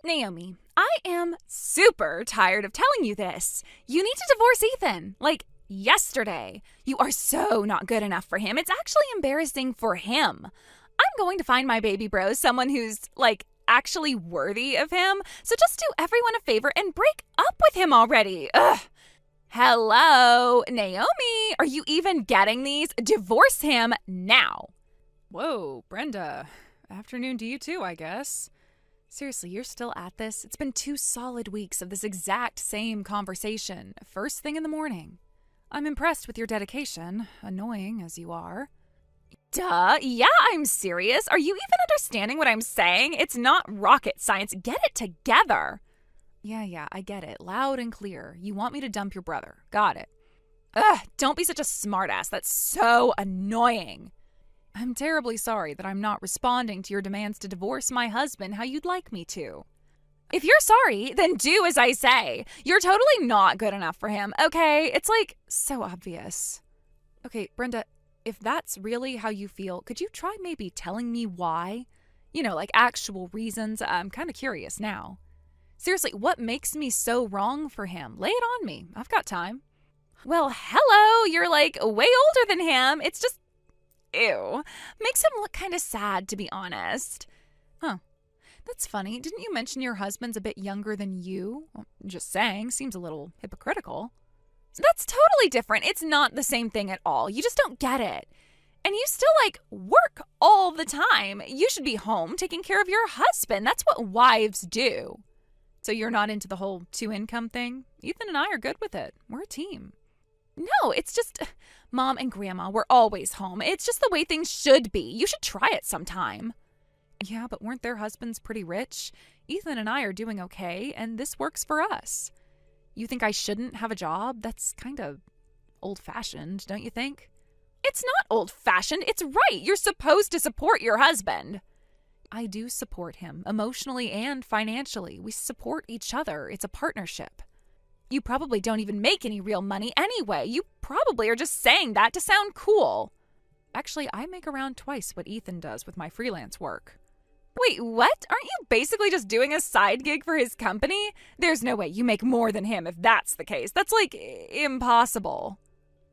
Naomi, I am super tired of telling you this. You need to divorce Ethan. Like, yesterday. You are so not good enough for him. It's actually embarrassing for him. I'm going to find my baby bro someone who's, like, actually worthy of him. So just do everyone a favor and break up with him already. Ugh. Hello, Naomi. Are you even getting these? Divorce him now. Whoa, Brenda. Afternoon to you too, I guess. Seriously, you're still at this? It's been 2 solid weeks of this exact same conversation, first thing in the morning. I'm impressed with your dedication, annoying as you are. Duh, yeah, I'm serious. Are you even understanding what I'm saying? It's not rocket science. Get it together. Yeah, I get it. Loud and clear. You want me to dump your brother. Got it. Ugh, don't be such a smartass. That's so annoying. I'm terribly sorry that I'm not responding to your demands to divorce my husband how you'd like me to. If you're sorry, then do as I say. You're totally not good enough for him, okay? It's like so obvious. Okay, Brenda, if that's really how you feel, could you try maybe telling me why? You know, like actual reasons. I'm kind of curious now. Seriously, what makes me so wrong for him? Lay it on me. I've got time. Well, hello. You're like way older than him. It's just, ew. Makes him look kind of sad, to be honest. Huh. That's funny. Didn't you mention your husband's a bit younger than you? Well, just saying. Seems a little hypocritical. That's totally different. It's not the same thing at all. You just don't get it. And you still, like, work all the time. You should be home taking care of your husband. That's what wives do. So you're not into the whole 2-income thing? Ethan and I are good with it. We're a team. No, it's just Mom and Grandma were always home. It's just the way things should be. You should try it sometime. Yeah, but weren't their husbands pretty rich? Ethan and I are doing okay, and this works for us. You think I shouldn't have a job? That's kind of old-fashioned, don't you think? It's not old-fashioned. It's right. You're supposed to support your husband. I do support him, emotionally and financially. We support each other. It's a partnership. You probably don't even make any real money anyway. You probably are just saying that to sound cool. Actually, I make around twice what Ethan does with my freelance work. Wait, what? Aren't you basically just doing a side gig for his company? There's no way you make more than him if that's the case. That's, like, impossible.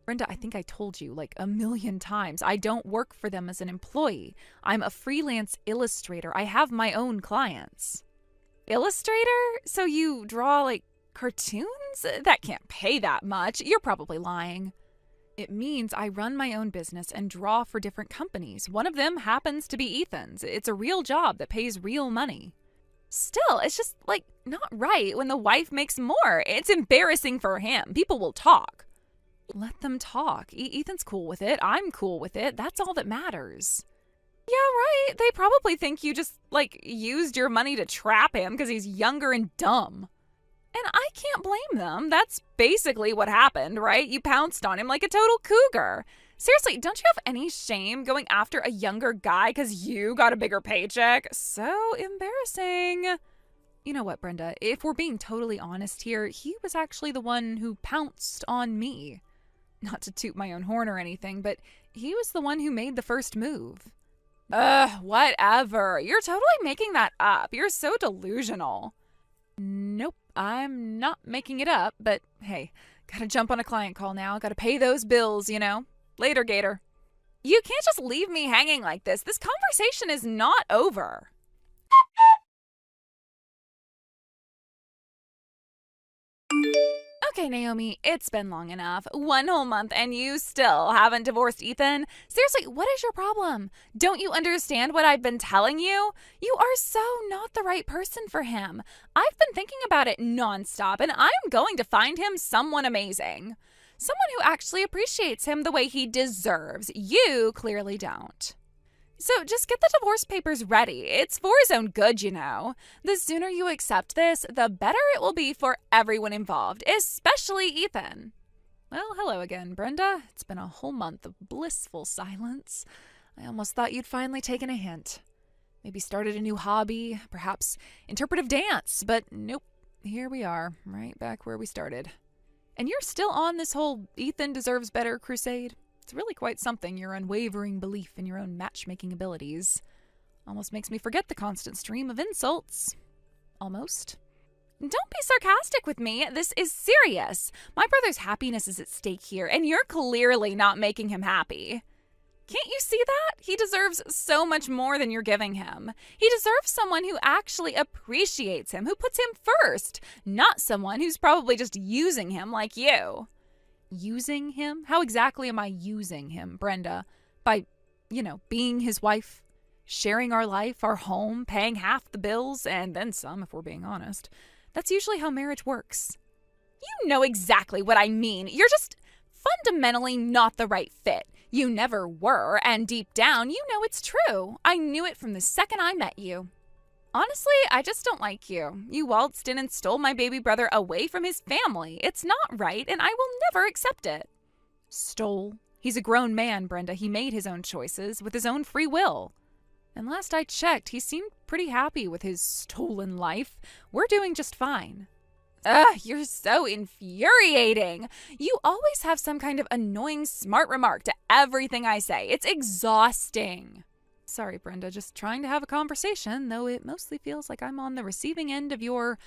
Brenda, I think I told you like 1,000,000 times. I don't work for them as an employee. I'm a freelance illustrator. I have my own clients. Illustrator? So you draw, like, cartoons? That can't pay that much. You're probably lying. It means I run my own business and draw for different companies. One of them happens to be Ethan's. It's a real job that pays real money. Still, it's just, like, not right when the wife makes more. It's embarrassing for him. People will talk. Let them talk. Ethan's cool with it. I'm cool with it. That's all that matters. Yeah, right. They probably think you just, like, used your money to trap him because he's younger and dumb. And I can't blame them. That's basically what happened, right? You pounced on him like a total cougar. Seriously, don't you have any shame going after a younger guy because you got a bigger paycheck? So embarrassing. You know what, Brenda? If we're being totally honest here, he was actually the one who pounced on me. Not to toot my own horn or anything, but he was the one who made the first move. Whatever. You're totally making that up. You're so delusional. Nope, I'm not making it up, but hey, gotta jump on a client call now. Gotta pay those bills, you know. Later, Gator. You can't just leave me hanging like this. This conversation is not over. Okay, Naomi, it's been long enough. 1 whole month and you still haven't divorced Ethan? Seriously, what is your problem? Don't you understand what I've been telling you? You are so not the right person for him. I've been thinking about it nonstop and I'm going to find him someone amazing. Someone who actually appreciates him the way he deserves. You clearly don't. So just get the divorce papers ready. It's for his own good, you know. The sooner you accept this, the better it will be for everyone involved, especially Ethan. Well, hello again, Brenda. It's been a whole month of blissful silence. I almost thought you'd finally taken a hint. Maybe started a new hobby, perhaps interpretive dance, but nope. Here we are, right back where we started. And you're still on this whole Ethan deserves better crusade? It's really quite something, your unwavering belief in your own matchmaking abilities. Almost makes me forget the constant stream of insults. Almost. Don't be sarcastic with me. This is serious. My brother's happiness is at stake here, and you're clearly not making him happy. Can't you see that? He deserves so much more than you're giving him. He deserves someone who actually appreciates him, who puts him first, not someone who's probably just using him like you. Using him? How exactly am I using him, Brenda? By, being his wife, sharing our life, our home, paying half the bills, and then some, if we're being honest. That's usually how marriage works. You know exactly what I mean. You're just fundamentally not the right fit. You never were, and deep down, you know it's true. I knew it from the second I met you. Honestly, I just don't like you. You waltzed in and stole my baby brother away from his family. It's not right, and I will never accept it. Stole? He's a grown man, Brenda. He made his own choices with his own free will. And last I checked, he seemed pretty happy with his stolen life. We're doing just fine. Ugh, you're so infuriating. You always have some kind of annoying smart remark to everything I say. It's exhausting. Sorry, Brenda, just trying to have a conversation, though it mostly feels like I'm on the receiving end of your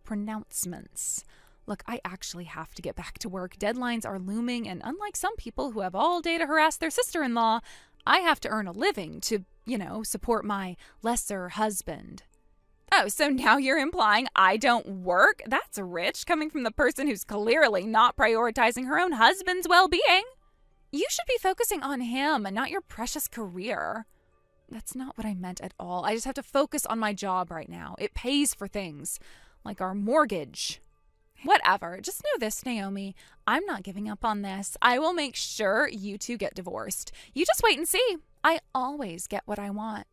pronouncements. Look, I actually have to get back to work. Deadlines are looming, and unlike some people who have all day to harass their sister-in-law, I have to earn a living to, support my lesser husband. Oh, so now you're implying I don't work? That's rich, coming from the person who's clearly not prioritizing her own husband's well-being. You should be focusing on him and not your precious career. That's not what I meant at all. I just have to focus on my job right now. It pays for things, like our mortgage. Whatever. Just know this, Naomi. I'm not giving up on this. I will make sure you two get divorced. You just wait and see. I always get what I want.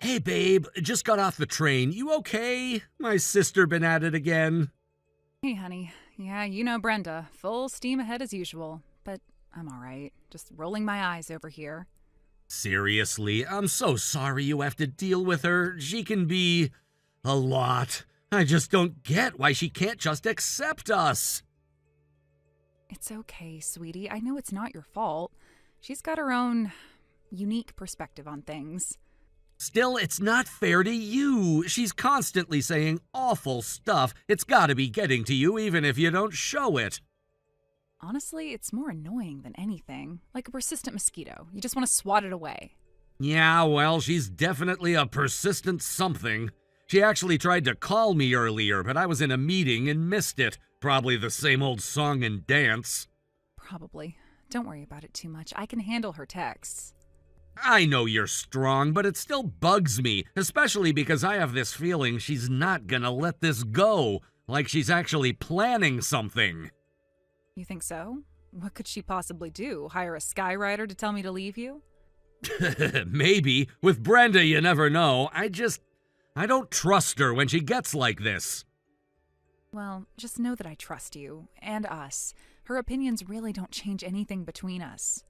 Hey, babe, just got off the train. You okay? My sister been at it again. Hey, honey. Yeah, Brenda. Full steam ahead as usual. But I'm all right. Just rolling my eyes over here. Seriously, I'm so sorry you have to deal with her. She can be a lot. I just don't get why she can't just accept us. It's okay, sweetie. I know it's not your fault. She's got her own unique perspective on things. Still, it's not fair to you. She's constantly saying awful stuff. It's gotta be getting to you even if you don't show it. Honestly, it's more annoying than anything. Like a persistent mosquito. You just want to swat it away. Yeah, well, she's definitely a persistent something. She actually tried to call me earlier, but I was in a meeting and missed it. Probably the same old song and dance. Probably. Don't worry about it too much. I can handle her texts. I know you're strong, but it still bugs me, especially because I have this feeling she's not gonna let this go, like she's actually planning something. You think so? What could she possibly do? Hire a skywriter to tell me to leave you? Maybe. With Brenda, you never know. I don't trust her when she gets like this. Well, just know that I trust you, and us. Her opinions really don't change anything between us.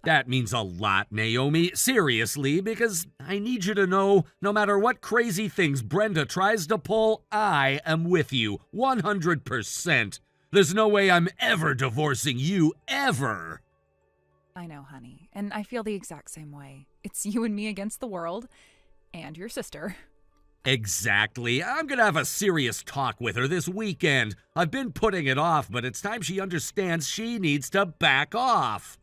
That means a lot, Naomi. Seriously, because I need you to know, no matter what crazy things Brenda tries to pull, I am with you, 100%. There's no way I'm ever divorcing you, ever. I know, honey, and I feel the exact same way. It's you and me against the world, and your sister. Exactly. I'm gonna have a serious talk with her this weekend. I've been putting it off, but it's time she understands she needs to back off.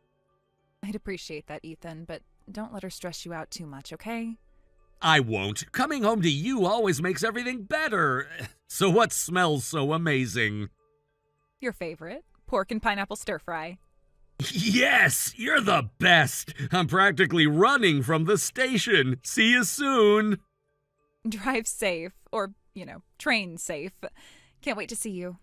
I'd appreciate that, Ethan, but don't let her stress you out too much, okay? I won't. Coming home to you always makes everything better. So what smells so amazing? Your favorite, pork and pineapple stir-fry. Yes, you're the best. I'm practically running from the station. See you soon. Drive safe, or, train safe. Can't wait to see you.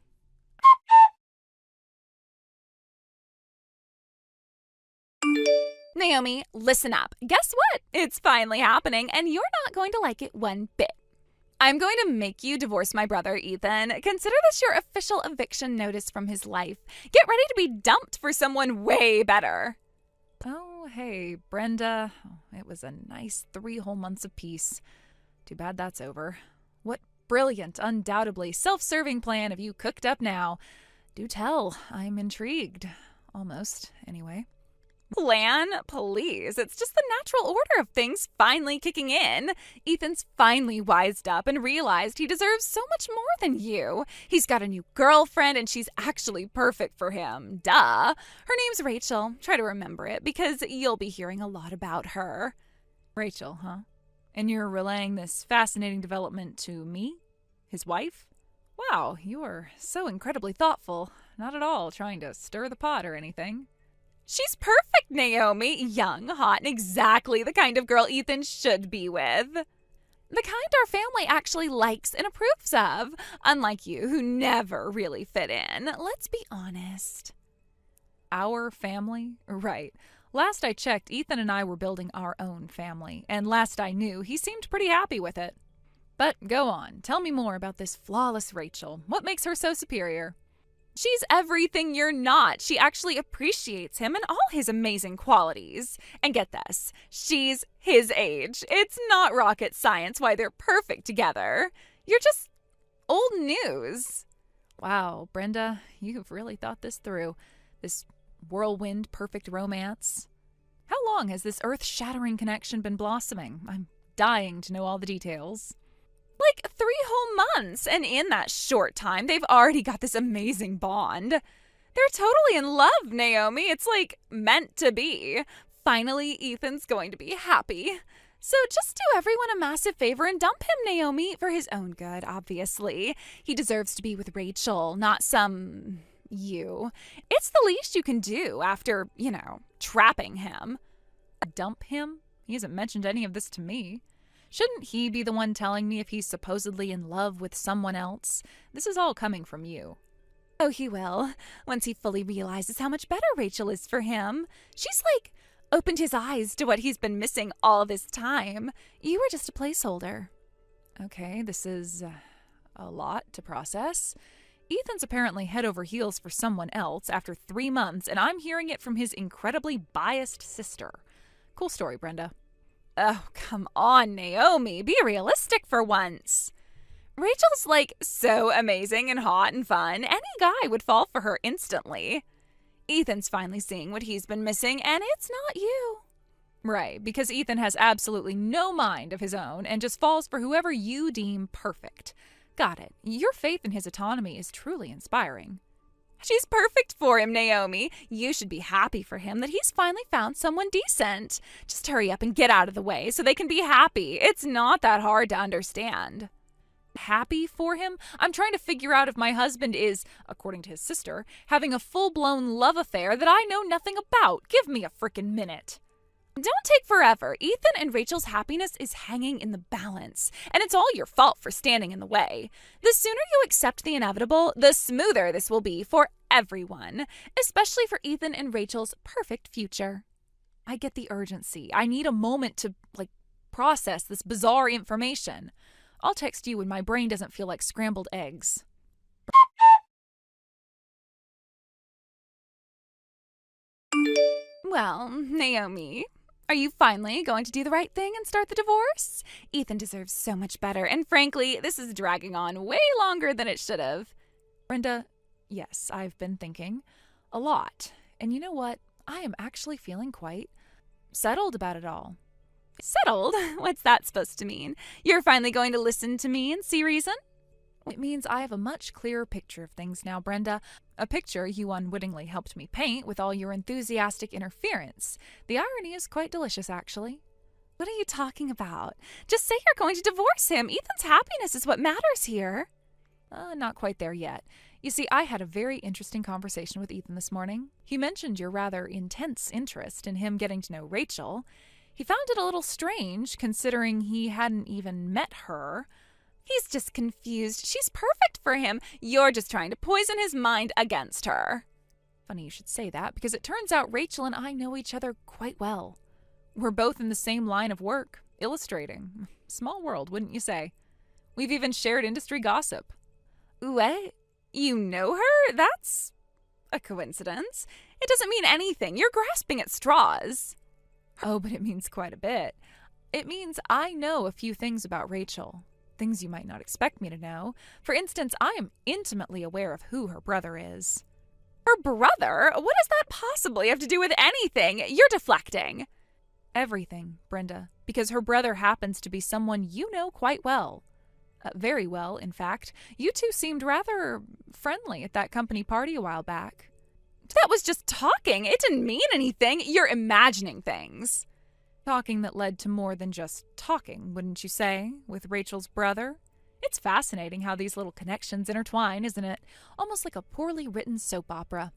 Naomi, listen up. Guess what? It's finally happening, and you're not going to like it one bit. I'm going to make you divorce my brother, Ethan. Consider this your official eviction notice from his life. Get ready to be dumped for someone way better. Oh, hey, Brenda. It was a nice 3 whole months of peace. Too bad that's over. What brilliant, undoubtedly self-serving plan have you cooked up now? Do tell. I'm intrigued. Almost, anyway. Plan? Please. It's just the natural order of things finally kicking in. Ethan's finally wised up and realized he deserves so much more than you. He's got a new girlfriend and she's actually perfect for him. Duh. Her name's Rachel. Try to remember it because you'll be hearing a lot about her. Rachel, huh? And you're relaying this fascinating development to me, his wife? Wow, you are so incredibly thoughtful. Not at all trying to stir the pot or anything. She's perfect, Naomi. Young, hot, and exactly the kind of girl Ethan should be with. The kind our family actually likes and approves of. Unlike you, who never really fit in. Let's be honest. Our family? Right. Last I checked, Ethan and I were building our own family, and last I knew, he seemed pretty happy with it. But go on, tell me more about this flawless Rachel. What makes her so superior? She's everything you're not. She actually appreciates him and all his amazing qualities. And get this, she's his age. It's not rocket science why they're perfect together. You're just old news. Wow, Brenda, you've really thought this through. This whirlwind perfect romance. How long has this earth-shattering connection been blossoming? I'm dying to know all the details. Like 3 whole months, and in that short time, they've already got this amazing bond. They're totally in love, Naomi. It's like meant to be. Finally, Ethan's going to be happy. So just do everyone a massive favor and dump him, Naomi, for his own good, obviously. He deserves to be with Rachel, not some you. It's the least you can do after, trapping him. Dump him? He hasn't mentioned any of this to me. Shouldn't he be the one telling me if he's supposedly in love with someone else? This is all coming from you. Oh, he will, once he fully realizes how much better Rachel is for him. She's opened his eyes to what he's been missing all this time. You were just a placeholder. Okay, this is a lot to process. Ethan's apparently head over heels for someone else after 3 months, and I'm hearing it from his incredibly biased sister. Cool story, Brenda. Oh, come on, Naomi. Be realistic for once. Rachel's so amazing and hot and fun. Any guy would fall for her instantly. Ethan's finally seeing what he's been missing, and it's not you. Right, because Ethan has absolutely no mind of his own and just falls for whoever you deem perfect. Got it. Your faith in his autonomy is truly inspiring. She's perfect for him, Naomi. You should be happy for him that he's finally found someone decent. Just hurry up and get out of the way so they can be happy. It's not that hard to understand. Happy for him? I'm trying to figure out if my husband is, according to his sister, having a full-blown love affair that I know nothing about. Give me a frickin' minute. Don't take forever. Ethan and Rachel's happiness is hanging in the balance, and it's all your fault for standing in the way. The sooner you accept the inevitable, the smoother this will be for everyone, especially for Ethan and Rachel's perfect future. I get the urgency. I need a moment to, process this bizarre information. I'll text you when my brain doesn't feel like scrambled eggs. Well, Naomi, are you finally going to do the right thing and start the divorce? Ethan deserves so much better, and frankly, this is dragging on way longer than it should have. Brenda, yes, I've been thinking a lot. And you know what? I am actually feeling quite settled about it all. Settled? What's that supposed to mean? You're finally going to listen to me and see reason? It means I have a much clearer picture of things now, Brenda. A picture you unwittingly helped me paint with all your enthusiastic interference. The irony is quite delicious, actually. What are you talking about? Just say you're going to divorce him. Ethan's happiness is what matters here. Not quite there yet. You see, I had a very interesting conversation with Ethan this morning. He mentioned your rather intense interest in him getting to know Rachel. He found it a little strange, considering he hadn't even met her. He's just confused. She's perfect for him. You're just trying to poison his mind against her. Funny you should say that, because it turns out Rachel and I know each other quite well. We're both in the same line of work, illustrating. Small world, wouldn't you say? We've even shared industry gossip. What? You know her? That's a coincidence. It doesn't mean anything. You're grasping at straws. Oh, but it means quite a bit. It means I know a few things about Rachel. Things you might not expect me to know. For instance, I am intimately aware of who her brother is. Her brother? What does that possibly have to do with anything? You're deflecting. Everything, Brenda, because her brother happens to be someone you know quite well. Very well, in fact. You two seemed rather friendly at that company party a while back. That was just talking. It didn't mean anything. You're imagining things. Talking that led to more than just talking, wouldn't you say, with Rachel's brother? It's fascinating how these little connections intertwine, isn't it? Almost like a poorly written soap opera.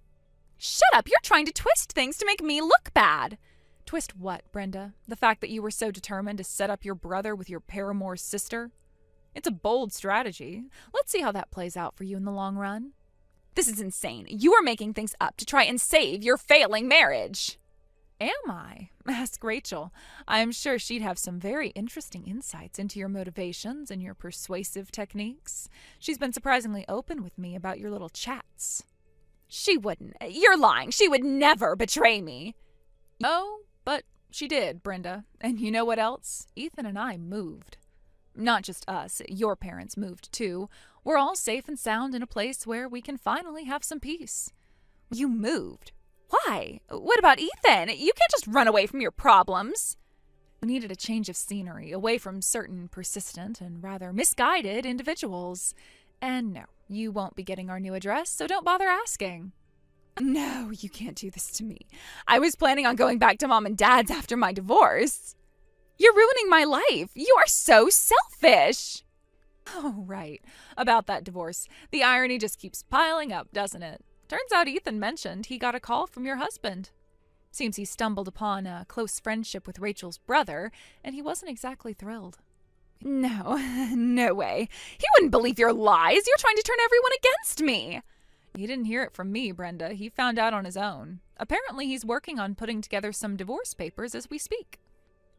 Shut up! You're trying to twist things to make me look bad. Twist what, Brenda? The fact that you were so determined to set up your brother with your paramour's sister? It's a bold strategy. Let's see how that plays out for you in the long run. This is insane. You are making things up to try and save your failing marriage. Am I? Ask Rachel. I am sure she'd have some very interesting insights into your motivations and your persuasive techniques. She's been surprisingly open with me about your little chats. She wouldn't. You're lying. She would never betray me. Oh, but she did, Brenda. And you know what else? Ethan and I moved. Not just us. Your parents moved too. We're all safe and sound in a place where we can finally have some peace. You moved? Why? What about Ethan? You can't just run away from your problems. We needed a change of scenery, away from certain persistent and rather misguided individuals. And no, you won't be getting our new address, so don't bother asking. No, you can't do this to me. I was planning on going back to Mom and Dad's after my divorce. You're ruining my life. You are so selfish. Oh, right. About that divorce. The irony just keeps piling up, doesn't it? Turns out Ethan mentioned he got a call from your husband. Seems he stumbled upon a close friendship with Rachel's brother, and he wasn't exactly thrilled. No, no way. He wouldn't believe your lies. You're trying to turn everyone against me. He didn't hear it from me, Brenda. He found out on his own. Apparently he's working on putting together some divorce papers as we speak.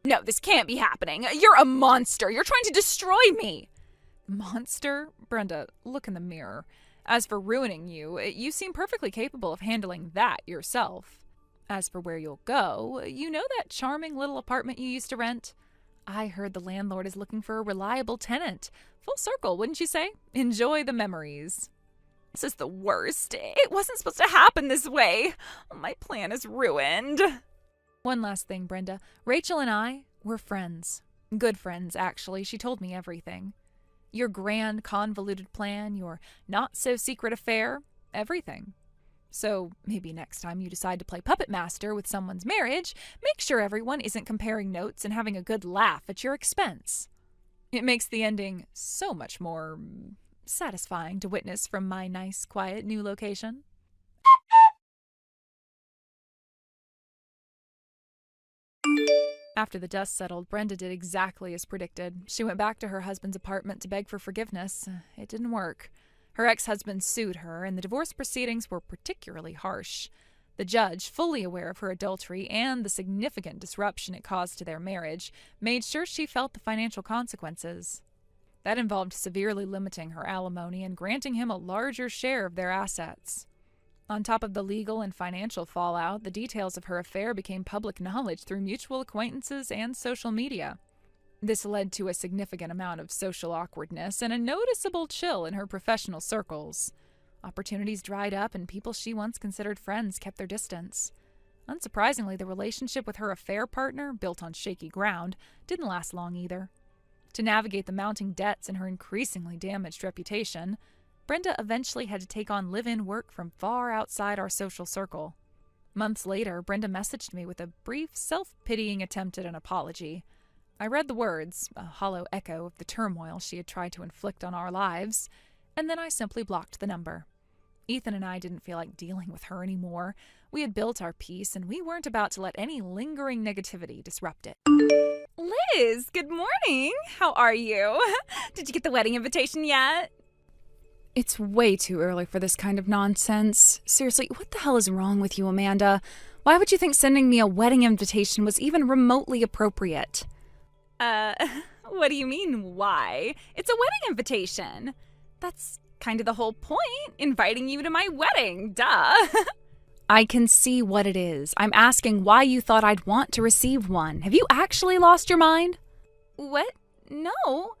No, this can't be happening. You're a monster. You're trying to destroy me. Monster? Brenda, look in the mirror. As for ruining you, you seem perfectly capable of handling that yourself. As for where you'll go, you know that charming little apartment you used to rent? I heard the landlord is looking for a reliable tenant. Full circle, wouldn't you say? Enjoy the memories. This is the worst. It wasn't supposed to happen this way. My plan is ruined. One last thing, Brenda. Rachel and I, we're friends. Good friends, actually. She told me everything. Your grand, convoluted plan, your not-so-secret affair, everything. So maybe next time you decide to play puppet master with someone's marriage, make sure everyone isn't comparing notes and having a good laugh at your expense. It makes the ending so much more satisfying to witness from my nice, quiet new location. After the dust settled, Brenda did exactly as predicted. She went back to her husband's apartment to beg for forgiveness. It didn't work. Her ex-husband sued her, and the divorce proceedings were particularly harsh. The judge, fully aware of her adultery and the significant disruption it caused to their marriage, made sure she felt the financial consequences. That involved severely limiting her alimony and granting him a larger share of their assets. On top of the legal and financial fallout, the details of her affair became public knowledge through mutual acquaintances and social media. This led to a significant amount of social awkwardness and a noticeable chill in her professional circles. Opportunities dried up and people she once considered friends kept their distance. Unsurprisingly, the relationship with her affair partner, built on shaky ground, didn't last long either. To navigate the mounting debts and her increasingly damaged reputation, Brenda eventually had to take on live-in work from far outside our social circle. Months later, Brenda messaged me with a brief, self-pitying attempt at an apology. I read the words, a hollow echo of the turmoil she had tried to inflict on our lives, and then I simply blocked the number. Ethan and I didn't feel like dealing with her anymore. We had built our peace, and we weren't about to let any lingering negativity disrupt it. Liz, good morning. How are you? Did you get the wedding invitation yet? It's way too early for this kind of nonsense. Seriously, what the hell is wrong with you, Amanda? Why would you think sending me a wedding invitation was even remotely appropriate? What do you mean, why? It's a wedding invitation. That's kind of the whole point, inviting you to my wedding, duh. I can see what it is. I'm asking why you thought I'd want to receive one. Have you actually lost your mind? What? No.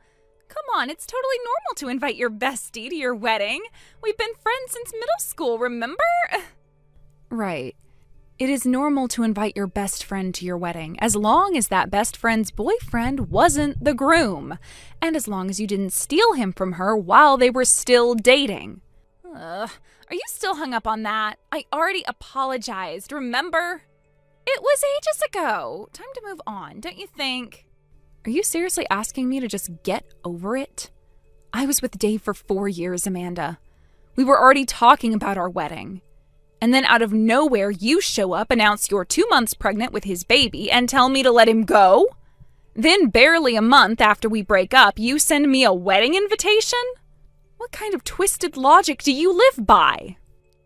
Come on, it's totally normal to invite your bestie to your wedding. We've been friends since middle school, remember? Right. It is normal to invite your best friend to your wedding, as long as that best friend's boyfriend wasn't the groom, and as long as you didn't steal him from her while they were still dating. Ugh, are you still hung up on that? I already apologized, remember? It was ages ago. Time to move on, don't you think? Are you seriously asking me to just get over it? I was with Dave for 4 years, Amanda. We were already talking about our wedding. And then out of nowhere, you show up, announce you're 2 months pregnant with his baby, and tell me to let him go? Then barely a month after we break up, you send me a wedding invitation? What kind of twisted logic do you live by?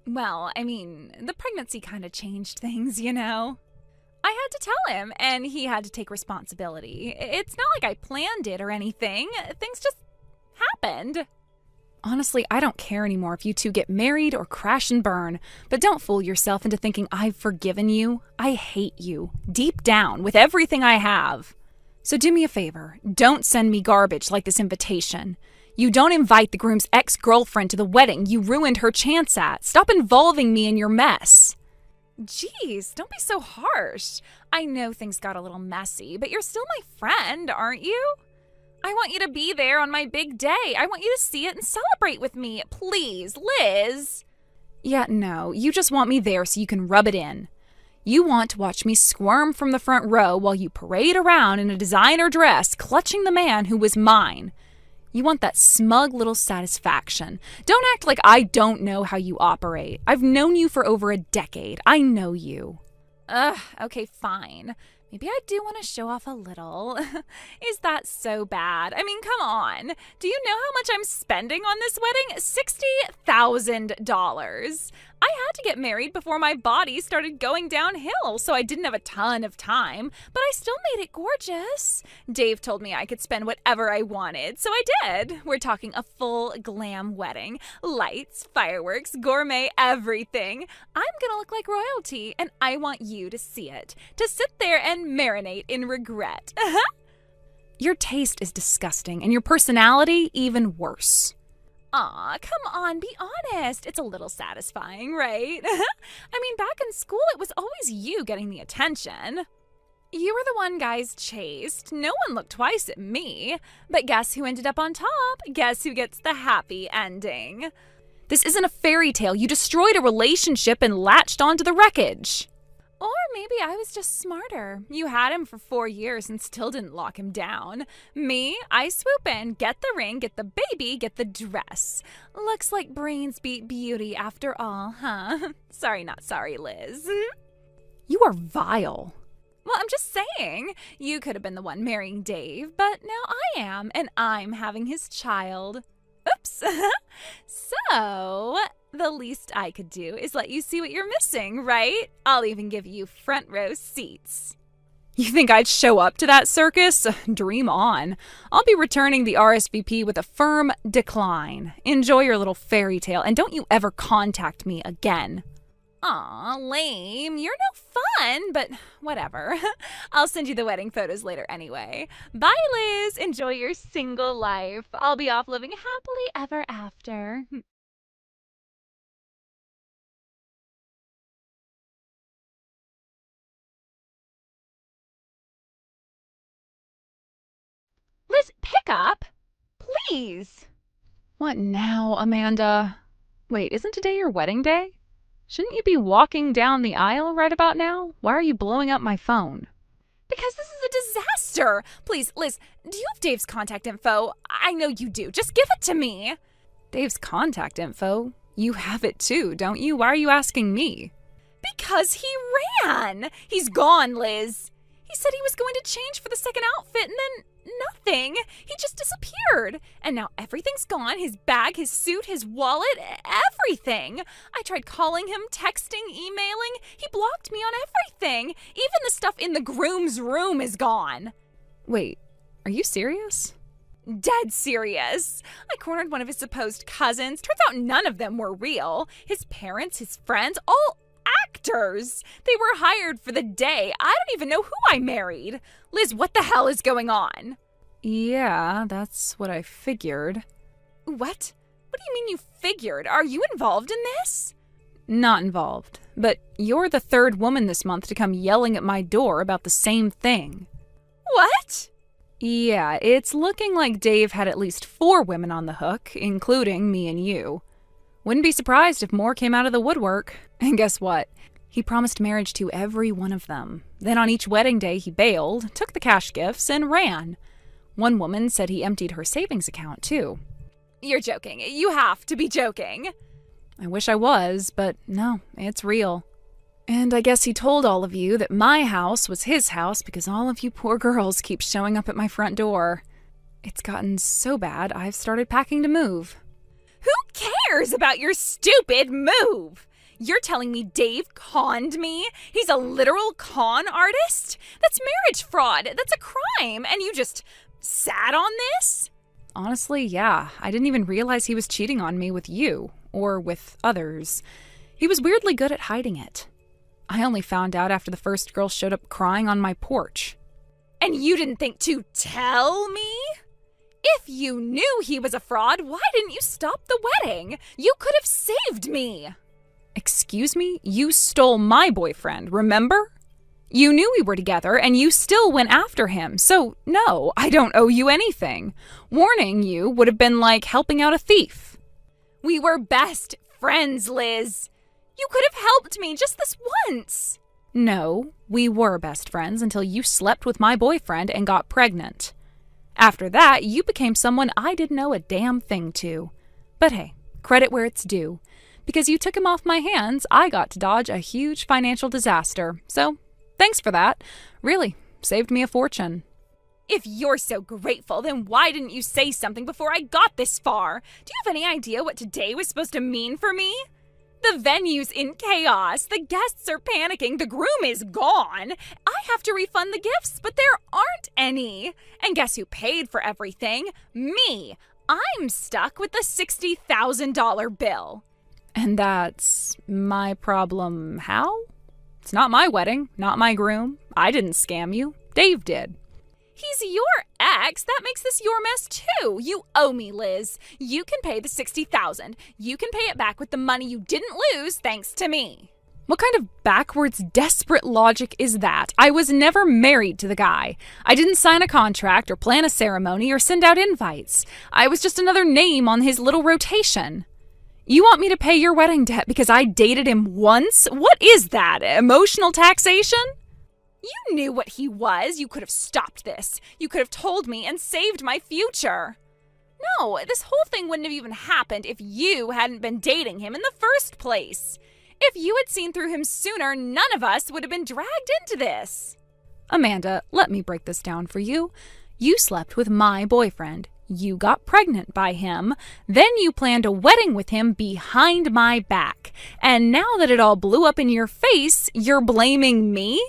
Well, I mean, the pregnancy kind of changed things, you know? I had to tell him, and he had to take responsibility. It's not like I planned it or anything. Things just happened. Honestly, I don't care anymore if you two get married or crash and burn, but don't fool yourself into thinking I've forgiven you. I hate you, deep down, with everything I have. So do me a favor, don't send me garbage like this invitation. You don't invite the groom's ex-girlfriend to the wedding you ruined her chance at. Stop involving me in your mess. Jeez, don't be so harsh. I know things got a little messy, but you're still my friend, aren't you? I want you to be there on my big day. I want you to see it and celebrate with me. Please, Liz. Yeah, no, you just want me there so you can rub it in. You want to watch me squirm from the front row while you parade around in a designer dress, clutching the man who was mine. You want that smug little satisfaction. Don't act like I don't know how you operate. I've known you for over a decade. I know you. Ugh, okay, fine. Maybe I do want to show off a little. Is that so bad? I mean, come on. Do you know how much I'm spending on this wedding? $60,000. I had to get married before my body started going downhill, so I didn't have a ton of time, but I still made it gorgeous. Dave told me I could spend whatever I wanted, so I did. We're talking a full glam wedding. Lights, fireworks, gourmet, everything. I'm gonna look like royalty, and I want you to see it. To sit there and marinate in regret. Your taste is disgusting, and your personality even worse. Aw, come on, be honest. It's a little satisfying, right? I mean, back in school, it was always you getting the attention. You were the one guys chased. No one looked twice at me. But guess who ended up on top? Guess who gets the happy ending? This isn't a fairy tale. You destroyed a relationship and latched onto the wreckage. Or maybe I was just smarter. You had him for 4 years and still didn't lock him down. Me, I swoop in, get the ring, get the baby, get the dress. Looks like brains beat beauty after all, huh? Sorry, not sorry, Liz. You are vile. Well, I'm just saying. You could have been the one marrying Dave, but now I am, and I'm having his child. Oops. So, the least I could do is let you see what you're missing, right? I'll even give you front row seats. You think I'd show up to that circus? Dream on. I'll be returning the RSVP with a firm decline. Enjoy your little fairy tale, and don't you ever contact me again. Aw, lame. You're no fun, but whatever. I'll send you the wedding photos later anyway. Bye, Liz. Enjoy your single life. I'll be off living happily ever after. Liz, pick up. Please. What now, Amanda? Wait, isn't today your wedding day? Shouldn't you be walking down the aisle right about now? Why are you blowing up my phone? Because this is a disaster. Please, Liz, do you have Dave's contact info? I know you do. Just give it to me. Dave's contact info? You have it too, don't you? Why are you asking me? Because he ran. He's gone, Liz. He said he was going to change for the second outfit and then nothing. He just disappeared. And now everything's gone. His bag, his suit, his wallet, everything. I tried calling him, texting, emailing. He blocked me on everything. Even the stuff in the groom's room is gone. Wait, are you serious? Dead serious. I cornered one of his supposed cousins. Turns out none of them were real. His parents, his friends, all actors. They were hired for the day. I don't even know who I married. Liz, what the hell is going on? Yeah, that's what I figured. What? What do you mean you figured? Are you involved in this? Not involved. But you're the third woman this month to come yelling at my door about the same thing. What? Yeah, it's looking like Dave had at least 4 women on the hook, including me and you. Wouldn't be surprised if more came out of the woodwork. And guess what? He promised marriage to every one of them. Then on each wedding day, he bailed, took the cash gifts, and ran. One woman said he emptied her savings account, too. You're joking. You have to be joking. I wish I was, but no, it's real. And I guess he told all of you that my house was his house because all of you poor girls keep showing up at my front door. It's gotten so bad, I've started packing to move. Who cares about your stupid move? You're telling me Dave conned me? He's a literal con artist? That's marriage fraud. That's a crime. And you just sat on this? Honestly, yeah. I didn't even realize he was cheating on me with you, or with others. He was weirdly good at hiding it. I only found out after the first girl showed up crying on my porch. And you didn't think to tell me? If you knew he was a fraud, why didn't you stop the wedding? You could have saved me. Excuse me? You stole my boyfriend, remember? You knew we were together, and you still went after him. So, no, I don't owe you anything. Warning you would have been like helping out a thief. We were best friends, Liz. You could have helped me just this once. No, we were best friends until you slept with my boyfriend and got pregnant. After that, you became someone I didn't owe a damn thing to. But hey, credit where it's due. Because you took him off my hands, I got to dodge a huge financial disaster. So, thanks for that. Really, saved me a fortune. If you're so grateful, then why didn't you say something before I got this far? Do you have any idea what today was supposed to mean for me? The venue's in chaos. The guests are panicking. The groom is gone. I have to refund the gifts, but there aren't any. And guess who paid for everything? Me. I'm stuck with the $60,000 bill. And that's my problem how? It's not my wedding, not my groom. I didn't scam you. Dave did. He's your ex. That makes this your mess too. You owe me, Liz. You can pay the $60,000. You can pay it back with the money you didn't lose thanks to me. What kind of backwards, desperate logic is that? I was never married to the guy. I didn't sign a contract or plan a ceremony or send out invites. I was just another name on his little rotation. You want me to pay your wedding debt because I dated him once? What is that? Emotional taxation? You knew what he was. You could have stopped this. You could have told me and saved my future. No, this whole thing wouldn't have even happened if you hadn't been dating him in the first place. If you had seen through him sooner, none of us would have been dragged into this. Amanda, let me break this down for you. You slept with my boyfriend. You got pregnant by him. Then you planned a wedding with him behind my back. And now that it all blew up in your face, you're blaming me?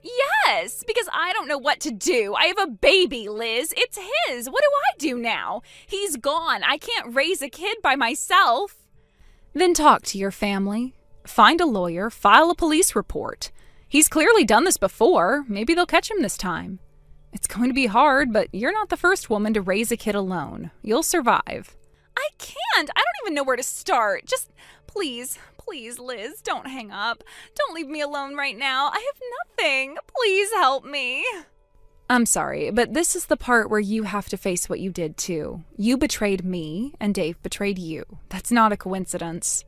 Yes, because I don't know what to do. I have a baby, Liz. It's his. What do I do now? He's gone. I can't raise a kid by myself. Then talk to your family. Find a lawyer. File a police report. He's clearly done this before. Maybe they'll catch him this time. It's going to be hard, but you're not the first woman to raise a kid alone. You'll survive. I can't. I don't even know where to start. Just please, Liz, don't hang up. Don't leave me alone right now. I have nothing. Please help me. I'm sorry, but this is the part where you have to face what you did too. You betrayed me, and Dave betrayed you. That's not a coincidence.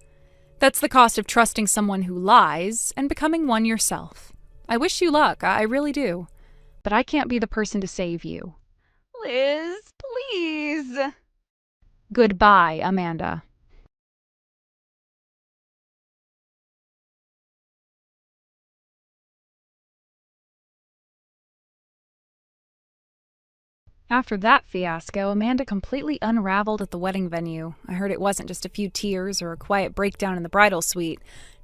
That's the cost of trusting someone who lies and becoming one yourself. I wish you luck, I really do. But I can't be the person to save you. Liz, please. Goodbye, Amanda. After that fiasco, Amanda completely unraveled at the wedding venue. I heard it wasn't just a few tears or a quiet breakdown in the bridal suite.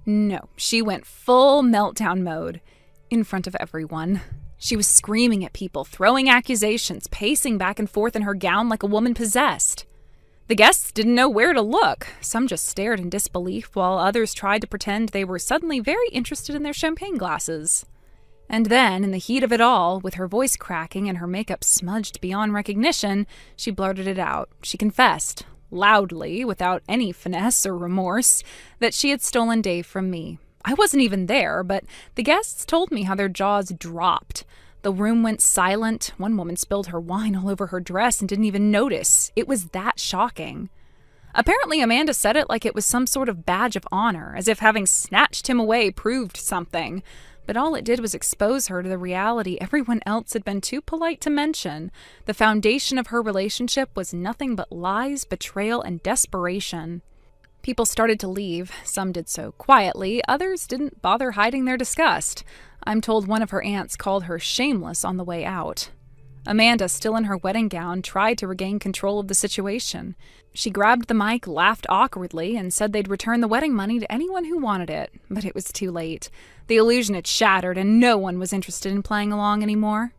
No, she went full meltdown mode. In front of everyone. She was screaming at people, throwing accusations, pacing back and forth in her gown like a woman possessed. The guests didn't know where to look. Some just stared in disbelief, while others tried to pretend they were suddenly very interested in their champagne glasses. And then, in the heat of it all, with her voice cracking and her makeup smudged beyond recognition, she blurted it out. She confessed. loudly, without any finesse or remorse, that she had stolen Dave from me. I wasn't even there, but the guests told me how their jaws dropped. The room went silent. One woman spilled her wine all over her dress and didn't even notice. It was that shocking. Apparently, Amanda said it like it was some sort of badge of honor, as if having snatched him away proved something. But all it did was expose her to the reality everyone else had been too polite to mention. The foundation of her relationship was nothing but lies, betrayal, and desperation. People started to leave. Some did so quietly. Others didn't bother hiding their disgust. I'm told one of her aunts called her shameless on the way out. Amanda, still in her wedding gown, tried to regain control of the situation. She grabbed the mic, laughed awkwardly, and said they'd return the wedding money to anyone who wanted it. But it was too late. The illusion had shattered, and no one was interested in playing along anymore.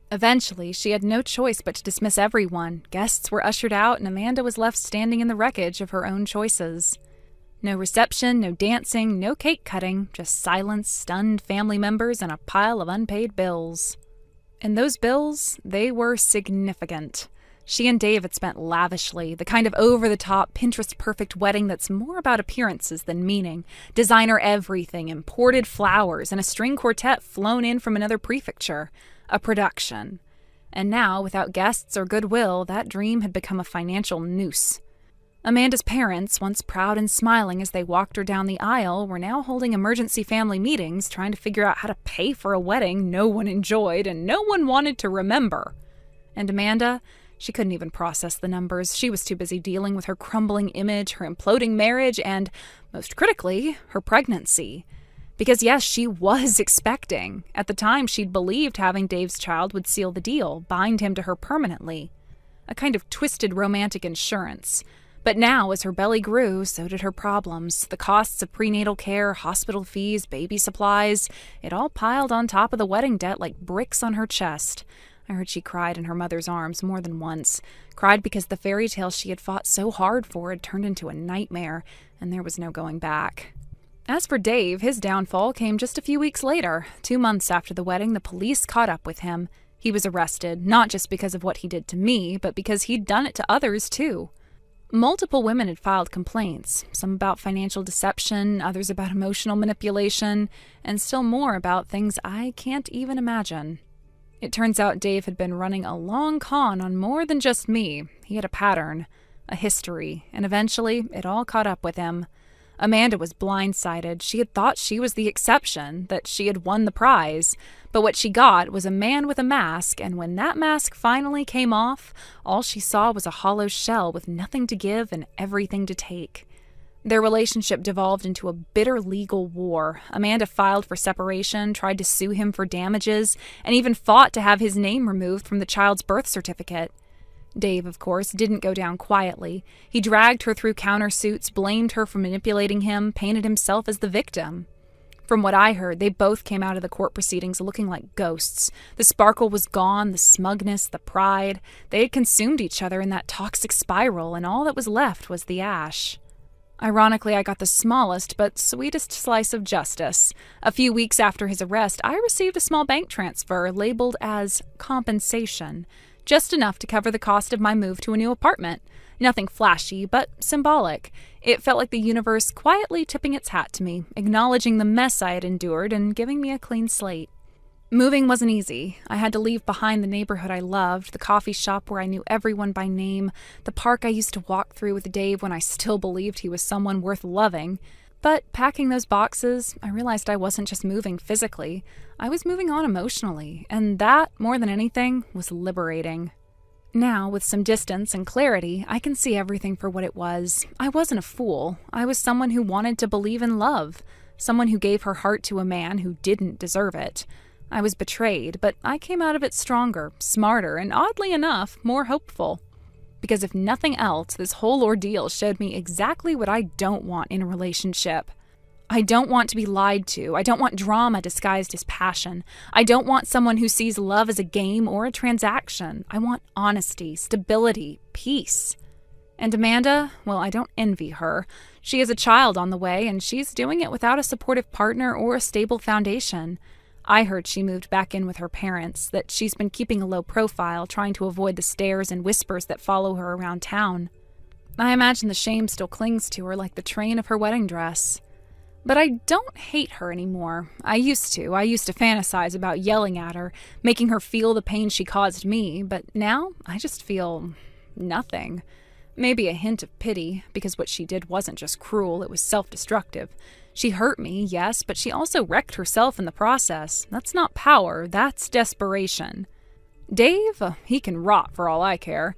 Eventually, she had no choice but to dismiss everyone. Guests were ushered out, and Amanda was left standing in the wreckage of her own choices. No reception, no dancing, no cake cutting, just silence, stunned family members, and a pile of unpaid bills. And those bills, they were significant. She and Dave had spent lavishly, the kind of over-the-top, Pinterest-perfect wedding that's more about appearances than meaning. Designer everything, imported flowers, and a string quartet flown in from another prefecture. A production. And now, without guests or goodwill, that dream had become a financial noose. Amanda's parents, once proud and smiling as they walked her down the aisle, were now holding emergency family meetings trying to figure out how to pay for a wedding no one enjoyed and no one wanted to remember. And Amanda, she couldn't even process the numbers. She was too busy dealing with her crumbling image, her imploding marriage, and, most critically, her pregnancy. Because yes, she was expecting. At the time, she'd believed having Dave's child would seal the deal, bind him to her permanently. A kind of twisted romantic insurance. But now, as her belly grew, so did her problems. The costs of prenatal care, hospital fees, baby supplies, it all piled on top of the wedding debt like bricks on her chest. I heard she cried in her mother's arms more than once. Cried because the fairy tale she had fought so hard for had turned into a nightmare, and there was no going back. As for Dave, his downfall came just a few weeks later. 2 months after the wedding, the police caught up with him. He was arrested, not just because of what he did to me, but because he'd done it to others, too. Multiple women had filed complaints, some about financial deception, others about emotional manipulation, and still more about things I can't even imagine. It turns out Dave had been running a long con on more than just me. He had a pattern, a history, and eventually it all caught up with him. Amanda was blindsided. She had thought she was the exception, that she had won the prize. But what she got was a man with a mask, and when that mask finally came off, all she saw was a hollow shell with nothing to give and everything to take. Their relationship devolved into a bitter legal war. Amanda filed for separation, tried to sue him for damages, and even fought to have his name removed from the child's birth certificate. Dave, of course, didn't go down quietly. He dragged her through countersuits, blamed her for manipulating him, painted himself as the victim. From what I heard, they both came out of the court proceedings looking like ghosts. The sparkle was gone, the smugness, the pride. They had consumed each other in that toxic spiral, and all that was left was the ash. Ironically, I got the smallest but sweetest slice of justice. A few weeks after his arrest, I received a small bank transfer labeled as compensation. Just enough to cover the cost of my move to a new apartment. Nothing flashy, but symbolic. It felt like the universe quietly tipping its hat to me, acknowledging the mess I had endured and giving me a clean slate. Moving wasn't easy. I had to leave behind the neighborhood I loved, the coffee shop where I knew everyone by name, the park I used to walk through with Dave when I still believed he was someone worth loving. But packing those boxes, I realized I wasn't just moving physically. I was moving on emotionally, and that, more than anything, was liberating. Now, with some distance and clarity, I can see everything for what it was. I wasn't a fool. I was someone who wanted to believe in love, someone who gave her heart to a man who didn't deserve it. I was betrayed, but I came out of it stronger, smarter, and oddly enough, more hopeful. Because if nothing else, this whole ordeal showed me exactly what I don't want in a relationship. I don't want to be lied to. I don't want drama disguised as passion. I don't want someone who sees love as a game or a transaction. I want honesty, stability, peace. And Amanda, well, I don't envy her. She has a child on the way, and she's doing it without a supportive partner or a stable foundation. I heard she moved back in with her parents, that she's been keeping a low profile, trying to avoid the stares and whispers that follow her around town. I imagine the shame still clings to her like the train of her wedding dress. But I don't hate her anymore. I used to fantasize about yelling at her, making her feel the pain she caused me, but now I just feel nothing. Maybe a hint of pity, because what she did wasn't just cruel, it was self-destructive. She hurt me, yes, but she also wrecked herself in the process. That's not power, that's desperation. Dave, he can rot for all I care.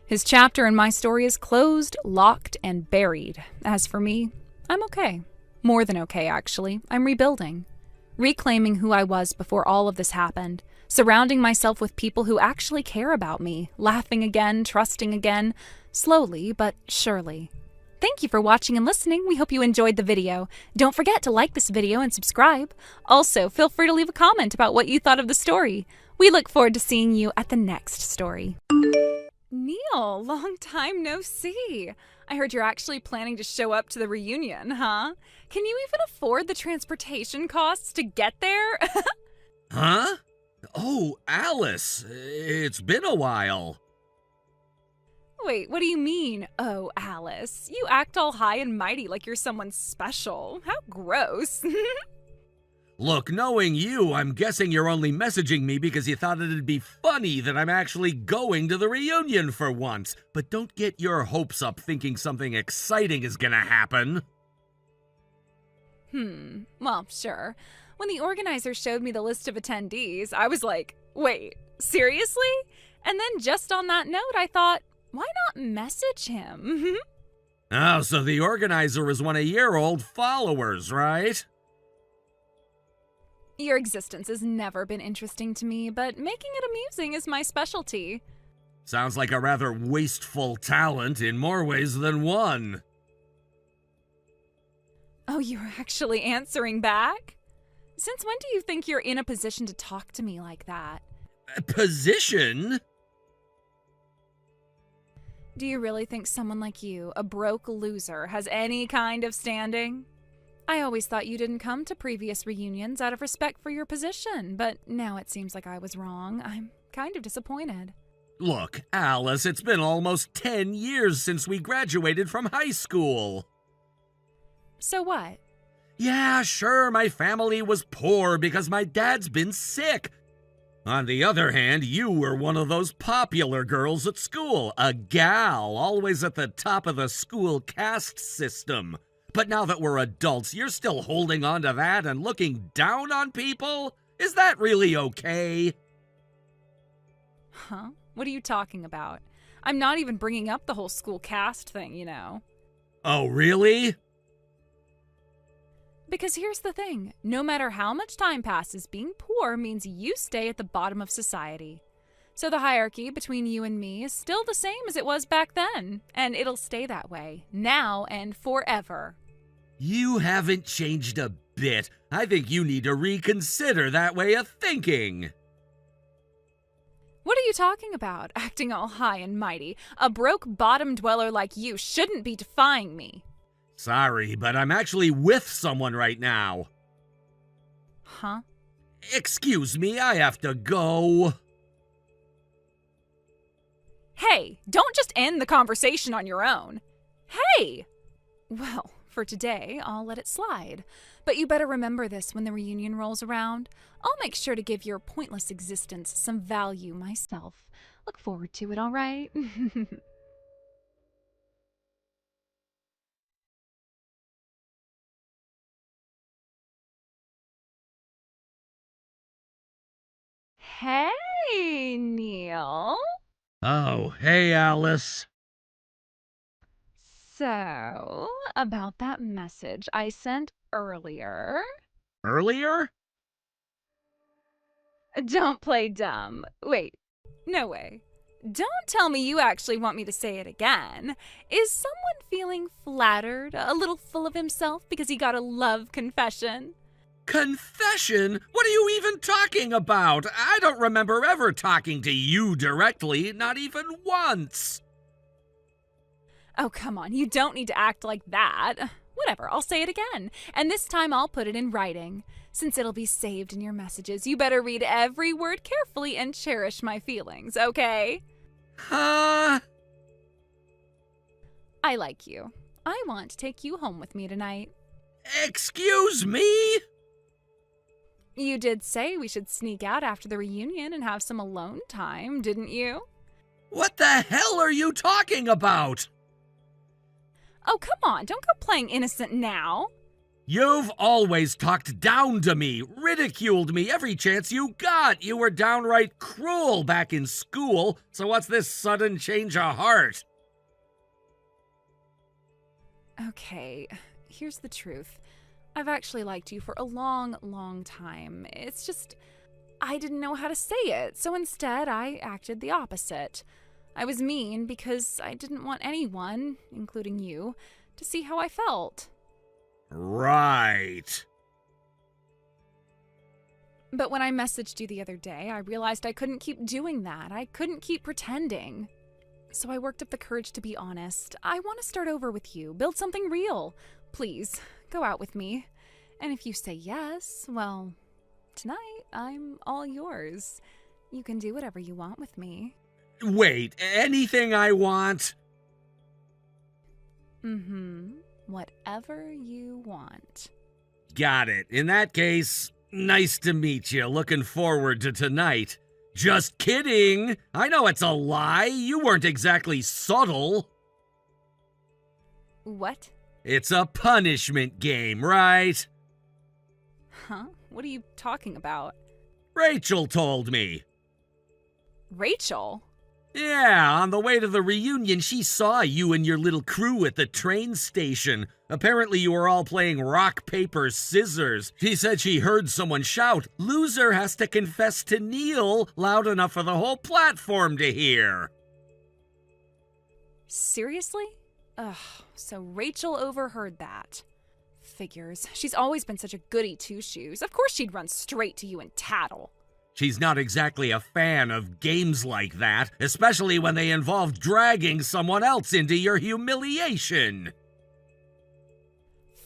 His chapter in my story is closed, locked, and buried. As for me, I'm okay. More than okay, actually. I'm rebuilding. Reclaiming who I was before all of this happened. Surrounding myself with people who actually care about me. Laughing again, trusting again. Slowly, but surely. Thank you for watching and listening. We hope you enjoyed the video. Don't forget to like this video and subscribe. Also, feel free to leave a comment about what you thought of the story. We look forward to seeing you at the next story. Neil, long time no see. I heard you're actually planning to show up to the reunion, huh? Can you even afford the transportation costs to get there? Huh? Oh, Alice, it's been a while. Wait, what do you mean, oh, Alice? You act all high and mighty like you're someone special. How gross. Look, knowing you, I'm guessing you're only messaging me because you thought it'd be funny that I'm actually going to the reunion for once. But don't get your hopes up thinking something exciting is gonna happen. Well, sure. When the organizer showed me the list of attendees, I was like, wait, seriously? And then just on that note, I thought, why not message him? Oh, so the organizer is one of your old followers, right? Your existence has never been interesting to me, but making it amusing is my specialty. Sounds like a rather wasteful talent in more ways than one. Oh, you're actually answering back? Since when do you think you're in a position to talk to me like that? A position? Do you really think someone like you, a broke loser, has any kind of standing? I always thought you didn't come to previous reunions out of respect for your position, but now it seems like I was wrong. I'm kind of disappointed. Look, Alice, it's been almost 10 years since we graduated from high school. So what? Yeah, sure, my family was poor because my dad's been sick. On the other hand, you were one of those popular girls at school, a gal, always at the top of the school caste system. But now that we're adults, you're still holding on to that and looking down on people? Is that really okay? Huh? What are you talking about? I'm not even bringing up the whole school caste thing, you know. Oh, really? Because here's the thing, no matter how much time passes, being poor means you stay at the bottom of society. So the hierarchy between you and me is still the same as it was back then, and it'll stay that way, now and forever. You haven't changed a bit. I think you need to reconsider that way of thinking. What are you talking about, acting all high and mighty? A broke bottom dweller like you shouldn't be defying me. Sorry, but I'm actually with someone right now. Huh? Excuse me, I have to go. Hey, don't just end the conversation on your own. Hey! Well, for today, I'll let it slide. But you better remember this when the reunion rolls around. I'll make sure to give your pointless existence some value myself. Look forward to it, all right? Hey, Neil. Oh, hey, Alice. So, about that message I sent earlier. Earlier? Don't play dumb. Wait, no way. Don't tell me you actually want me to say it again. Is someone feeling flattered, a little full of himself because he got a love confession? Confession? What are you even talking about? I don't remember ever talking to you directly, not even once. Oh, come on, you don't need to act like that. Whatever, I'll say it again. And this time I'll put it in writing. Since it'll be saved in your messages, you better read every word carefully and cherish my feelings, okay? Huh? I like you. I want to take you home with me tonight. Excuse me? You did say we should sneak out after the reunion and have some alone time, didn't you? What the hell are you talking about? Oh, come on, don't go playing innocent now. You've always talked down to me, ridiculed me every chance you got. You were downright cruel back in school, so what's this sudden change of heart? Okay, here's the truth. I've actually liked you for a long, long time. It's just, I didn't know how to say it, so instead I acted the opposite. I was mean because I didn't want anyone, including you, to see how I felt. Right. But when I messaged you the other day, I realized I couldn't keep doing that. I couldn't keep pretending. So I worked up the courage to be honest. I want to start over with you, build something real. Please, go out with me. And if you say yes, well, tonight I'm all yours. You can do whatever you want with me. Wait, anything I want? Whatever you want. Got it. In that case, nice to meet you. Looking forward to tonight. Just kidding. I know it's a lie. You weren't exactly subtle. What? It's a punishment game, right? Huh? What are you talking about? Rachel told me. Rachel? Yeah, on the way to the reunion, she saw you and your little crew at the train station. Apparently you were all playing rock, paper, scissors. She said she heard someone shout, "Loser has to confess to Neil," loud enough for the whole platform to hear. Seriously? Ugh, so Rachel overheard that. Figures. She's always been such a goody two-shoes. Of course she'd run straight to you and tattle. She's not exactly a fan of games like that, especially when they involve dragging someone else into your humiliation.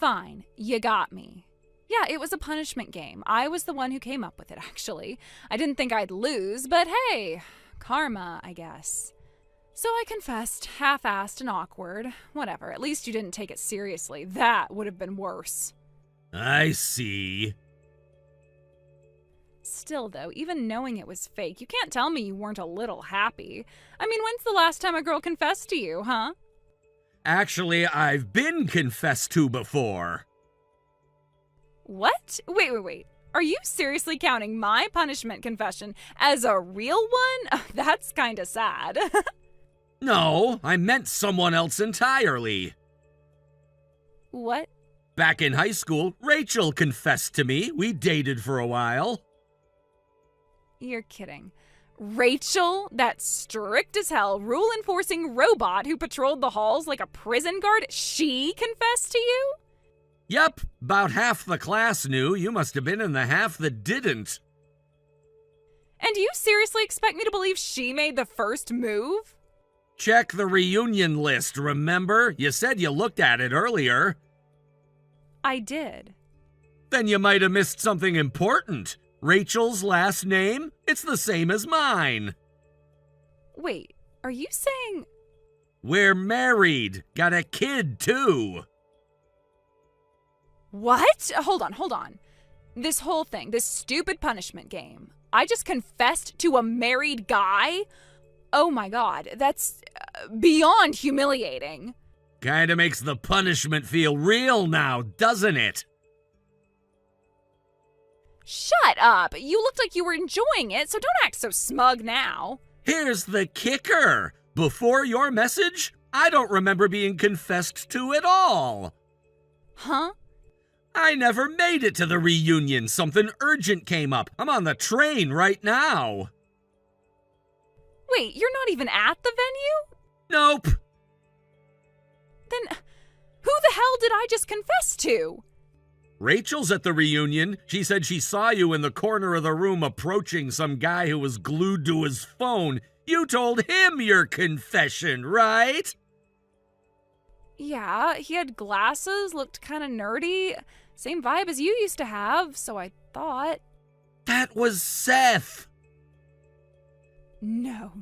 Fine, you got me. Yeah, it was a punishment game. I was the one who came up with it, actually. I didn't think I'd lose, but hey, karma, I guess. So I confessed, half-assed and awkward. Whatever, at least you didn't take it seriously. That would have been worse. I see. Still, though, even knowing it was fake, you can't tell me you weren't a little happy. I mean, when's the last time a girl confessed to you, huh? Actually, I've been confessed to before. What? Wait. Are you seriously counting my punishment confession as a real one? That's kinda sad. No, I meant someone else entirely. What? Back in high school, Rachel confessed to me. We dated for a while. You're kidding. Rachel, that strict as hell, rule-enforcing robot who patrolled the halls like a prison guard, she confessed to you? Yep, about half the class knew. You must have been in the half that didn't. And you seriously expect me to believe she made the first move? Check the reunion list, remember? You said you looked at it earlier. I did. Then you might have missed something important. Rachel's last name? It's the same as mine. Wait, are you saying... We're married. Got a kid, too. What? Hold on. This whole thing, this stupid punishment game. I just confessed to a married guy? Oh my god, that's beyond humiliating. Kinda makes the punishment feel real now, doesn't it? Shut up! You looked like you were enjoying it, so don't act so smug now. Here's the kicker. Before your message, I don't remember being confessed to at all. Huh? I never made it to the reunion. Something urgent came up. I'm on the train right now. Wait, you're not even at the venue? Nope. Then who the hell did I just confess to? Rachel's at the reunion. She said she saw you in the corner of the room approaching some guy who was glued to his phone. You told him your confession, right? Yeah, he had glasses, looked kind of nerdy. Same vibe as you used to have, so I thought. That was Seth. No.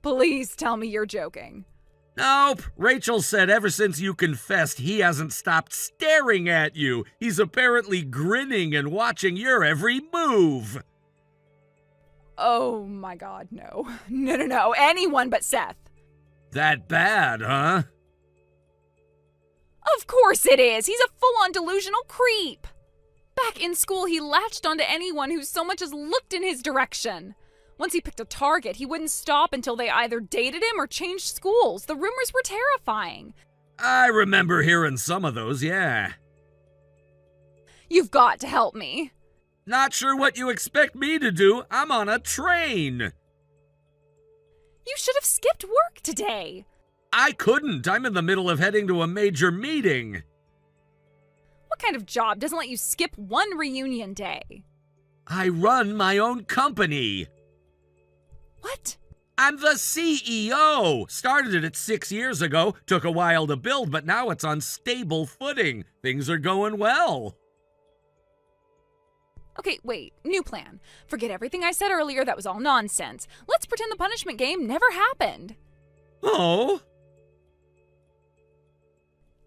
Please tell me you're joking. Nope. Rachel said ever since you confessed, he hasn't stopped staring at you. He's apparently grinning and watching your every move. Oh my god, no. No. Anyone but Seth. That bad, huh? Of course it is. He's a full-on delusional creep. Back in school, he latched onto anyone who so much as looked in his direction. Once he picked a target, he wouldn't stop until they either dated him or changed schools. The rumors were terrifying. I remember hearing some of those, yeah. You've got to help me. Not sure what you expect me to do. I'm on a train. You should have skipped work today. I couldn't. I'm in the middle of heading to a major meeting. What kind of job doesn't let you skip one reunion day? I run my own company. What? I'm the CEO. Started it 6 years ago. Took a while to build, but now it's on stable footing. Things are going well. Okay, wait. New plan. Forget everything I said earlier. That was all nonsense. Let's pretend the punishment game never happened. Oh?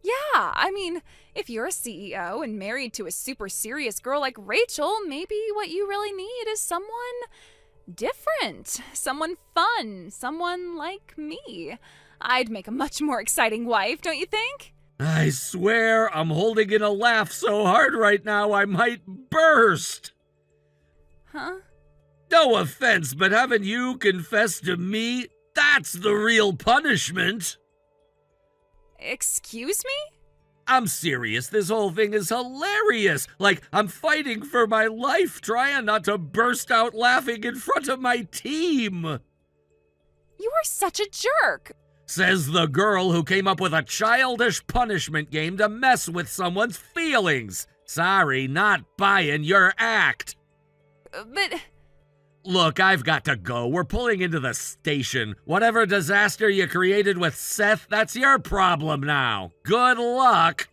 Yeah, I mean, if you're a CEO and married to a super serious girl like Rachel, maybe what you really need is someone different, someone fun, someone like me. I'd make a much more exciting wife, don't you think? I swear I'm holding in a laugh so hard right now I might burst. Huh? No offense, but haven't you confessed to me? That's the real punishment. Excuse me? I'm serious. This whole thing is hilarious. Like, I'm fighting for my life, trying not to burst out laughing in front of my team. You are such a jerk. Says the girl who came up with a childish punishment game to mess with someone's feelings. Sorry, not buying your act. But... Look, I've got to go. We're pulling into the station. Whatever disaster you created with Seth, that's your problem now. Good luck.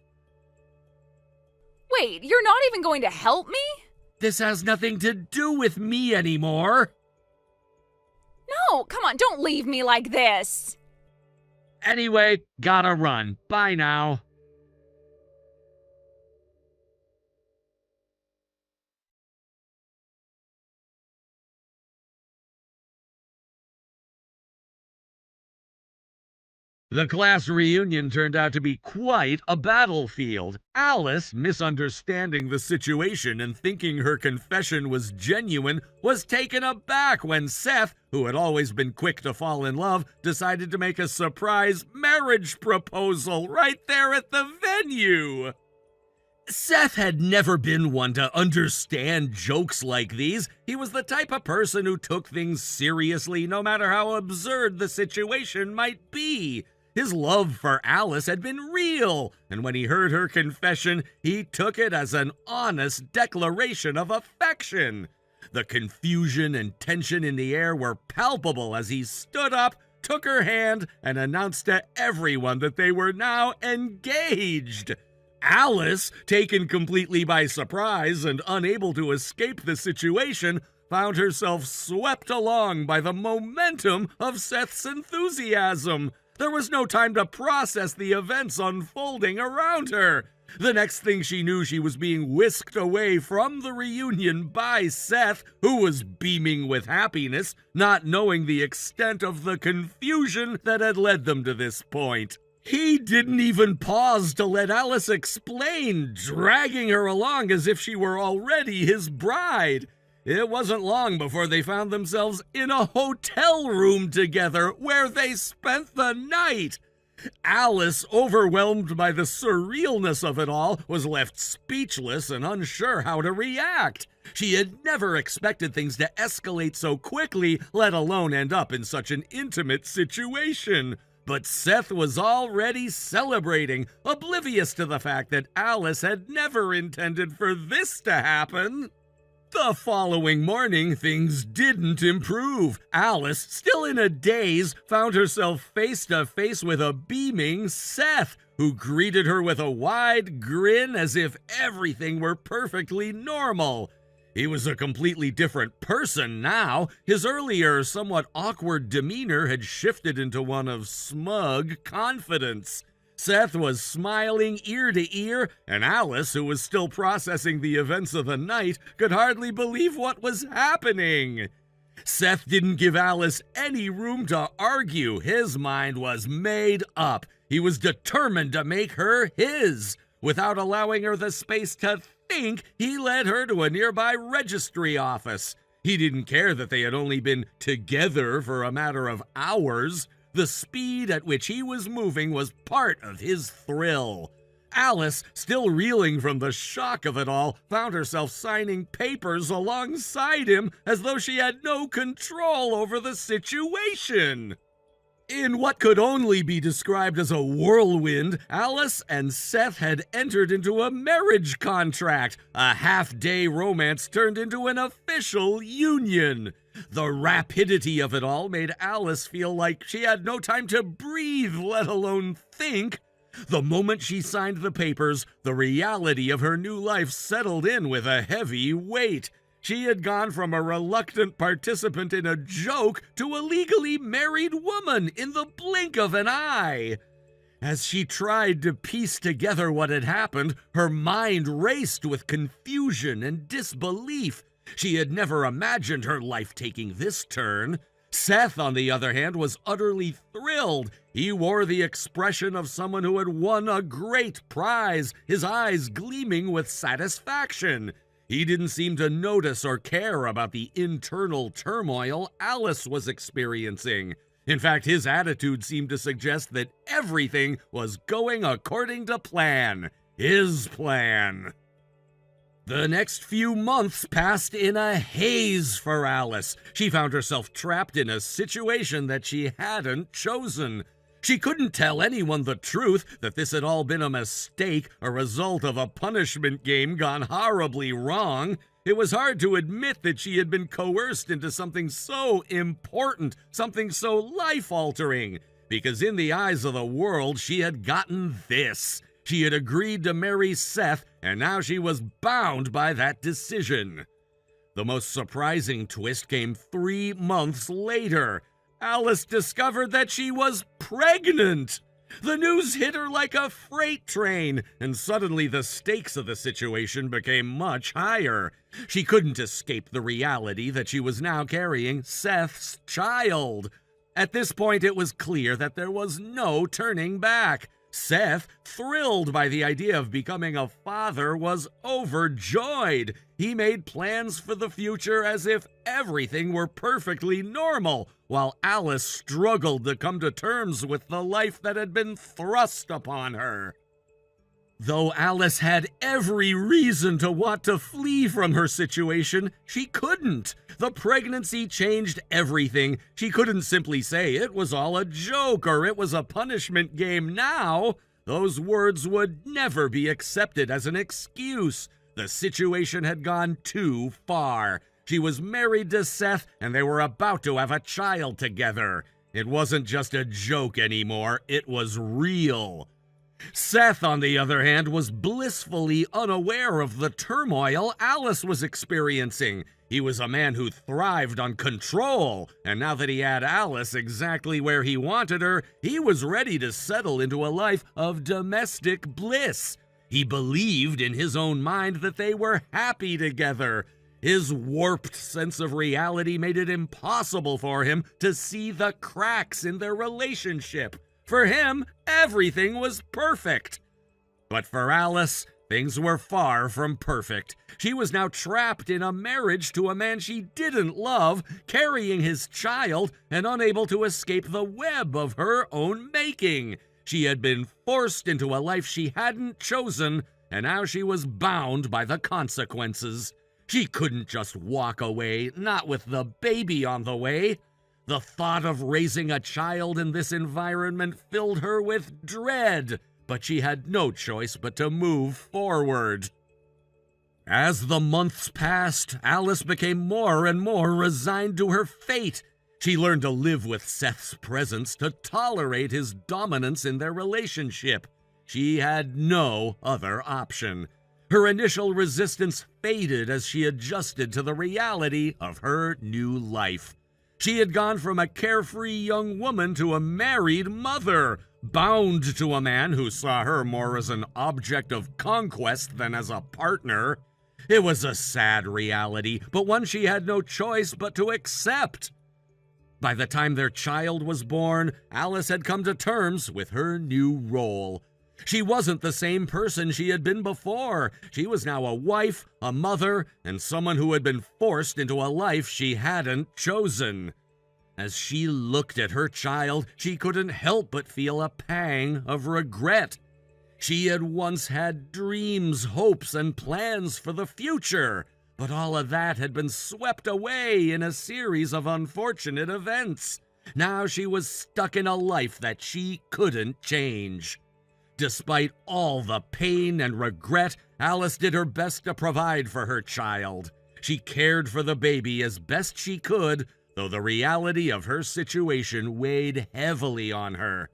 Wait, you're not even going to help me? This has nothing to do with me anymore. No, come on, don't leave me like this. Anyway, gotta run. Bye now. The class reunion turned out to be quite a battlefield. Alice, misunderstanding the situation and thinking her confession was genuine, was taken aback when Seth, who had always been quick to fall in love, decided to make a surprise marriage proposal right there at the venue. Seth had never been one to understand jokes like these. He was the type of person who took things seriously no matter how absurd the situation might be. His love for Alice had been real, and when he heard her confession, he took it as an honest declaration of affection. The confusion and tension in the air were palpable as he stood up, took her hand, and announced to everyone that they were now engaged. Alice, taken completely by surprise and unable to escape the situation, found herself swept along by the momentum of Seth's enthusiasm. There was no time to process the events unfolding around her. The next thing she knew, she was being whisked away from the reunion by Seth, who was beaming with happiness, not knowing the extent of the confusion that had led them to this point. He didn't even pause to let Alice explain, dragging her along as if she were already his bride. It wasn't long before they found themselves in a hotel room together where they spent the night. Alice, overwhelmed by the surrealness of it all, was left speechless and unsure how to react. She had never expected things to escalate so quickly, let alone end up in such an intimate situation. But Seth was already celebrating, oblivious to the fact that Alice had never intended for this to happen. The following morning, things didn't improve. Alice, still in a daze, found herself face to face with a beaming Seth, who greeted her with a wide grin as if everything were perfectly normal. He was a completely different person now. His earlier, somewhat awkward demeanor had shifted into one of smug confidence. Seth was smiling ear to ear, and Alice, who was still processing the events of the night, could hardly believe what was happening. Seth didn't give Alice any room to argue. His mind was made up. He was determined to make her his. Without allowing her the space to think, he led her to a nearby registry office. He didn't care that they had only been together for a matter of hours. The speed at which he was moving was part of his thrill. Alice, still reeling from the shock of it all, found herself signing papers alongside him as though she had no control over the situation. In what could only be described as a whirlwind, Alice and Seth had entered into a marriage contract. A half-day romance turned into an official union. The rapidity of it all made Alice feel like she had no time to breathe, let alone think. The moment she signed the papers, the reality of her new life settled in with a heavy weight. She had gone from a reluctant participant in a joke to a legally married woman in the blink of an eye. As she tried to piece together what had happened, her mind raced with confusion and disbelief. She had never imagined her life taking this turn. Seth, on the other hand, was utterly thrilled. He wore the expression of someone who had won a great prize, his eyes gleaming with satisfaction. He didn't seem to notice or care about the internal turmoil Alice was experiencing. In fact, his attitude seemed to suggest that everything was going according to plan. His plan. The next few months passed in a haze for Alice. She found herself trapped in a situation that she hadn't chosen. She couldn't tell anyone the truth, that this had all been a mistake, a result of a punishment game gone horribly wrong. It was hard to admit that she had been coerced into something so important, something so life-altering, because in the eyes of the world, she had gotten this. She had agreed to marry Seth, and now she was bound by that decision. The most surprising twist came 3 months later. Alice discovered that she was pregnant. The news hit her like a freight train, and suddenly the stakes of the situation became much higher. She couldn't escape the reality that she was now carrying Seth's child. At this point, it was clear that there was no turning back. Seth, thrilled by the idea of becoming a father, was overjoyed. He made plans for the future as if everything were perfectly normal, while Alice struggled to come to terms with the life that had been thrust upon her. Though Alice had every reason to want to flee from her situation, she couldn't. The pregnancy changed everything. She couldn't simply say it was all a joke or it was a punishment game now. Those words would never be accepted as an excuse. The situation had gone too far. She was married to Seth, and they were about to have a child together. It wasn't just a joke anymore, it was real. Seth, on the other hand, was blissfully unaware of the turmoil Alice was experiencing. He was a man who thrived on control, and now that he had Alice exactly where he wanted her, he was ready to settle into a life of domestic bliss. He believed in his own mind that they were happy together. His warped sense of reality made it impossible for him to see the cracks in their relationship. For him, everything was perfect. But for Alice, things were far from perfect. She was now trapped in a marriage to a man she didn't love, carrying his child, and unable to escape the web of her own making. She had been forced into a life she hadn't chosen, and now she was bound by the consequences. She couldn't just walk away, not with the baby on the way. The thought of raising a child in this environment filled her with dread, but she had no choice but to move forward. As the months passed, Alice became more and more resigned to her fate. She learned to live with Seth's presence, to tolerate his dominance in their relationship. She had no other option. Her initial resistance faded as she adjusted to the reality of her new life. She had gone from a carefree young woman to a married mother, bound to a man who saw her more as an object of conquest than as a partner. It was a sad reality, but one she had no choice but to accept. By the time their child was born, Alice had come to terms with her new role. She wasn't the same person she had been before. She was now a wife, a mother, and someone who had been forced into a life she hadn't chosen. As she looked at her child, she couldn't help but feel a pang of regret. She had once had dreams, hopes, and plans for the future, but all of that had been swept away in a series of unfortunate events. Now she was stuck in a life that she couldn't change. Despite all the pain and regret, Alice did her best to provide for her child. She cared for the baby as best she could, though the reality of her situation weighed heavily on her.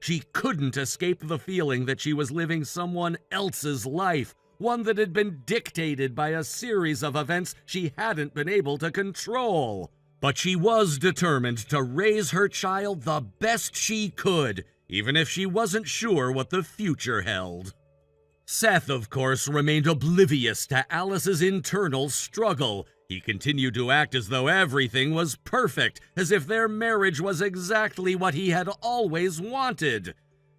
She couldn't escape the feeling that she was living someone else's life, one that had been dictated by a series of events she hadn't been able to control. But she was determined to raise her child the best she could, even if she wasn't sure what the future held. Seth, of course, remained oblivious to Alice's internal struggle. He continued to act as though everything was perfect, as if their marriage was exactly what he had always wanted.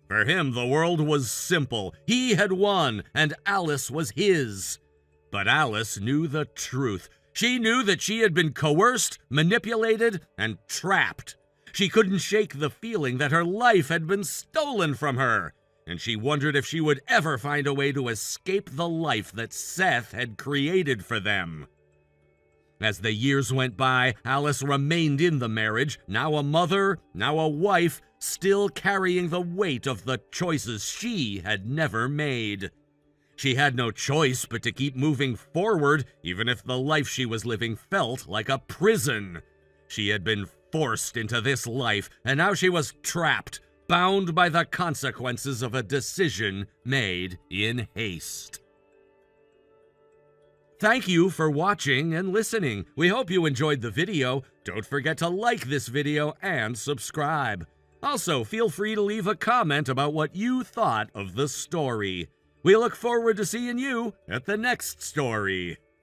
For him, the world was simple. He had won, and Alice was his. But Alice knew the truth. She knew that she had been coerced, manipulated, and trapped. She couldn't shake the feeling that her life had been stolen from her, and she wondered if she would ever find a way to escape the life that Seth had created for them. As the years went by, Alice remained in the marriage, now a mother, now a wife, still carrying the weight of the choices she had never made. She had no choice but to keep moving forward, even if the life she was living felt like a prison. She had been forced into this life, and now she was trapped, bound by the consequences of a decision made in haste. Thank you for watching and listening. We hope you enjoyed the video. Don't forget to like this video and subscribe. Also, feel free to leave a comment about what you thought of the story. We look forward to seeing you at the next story.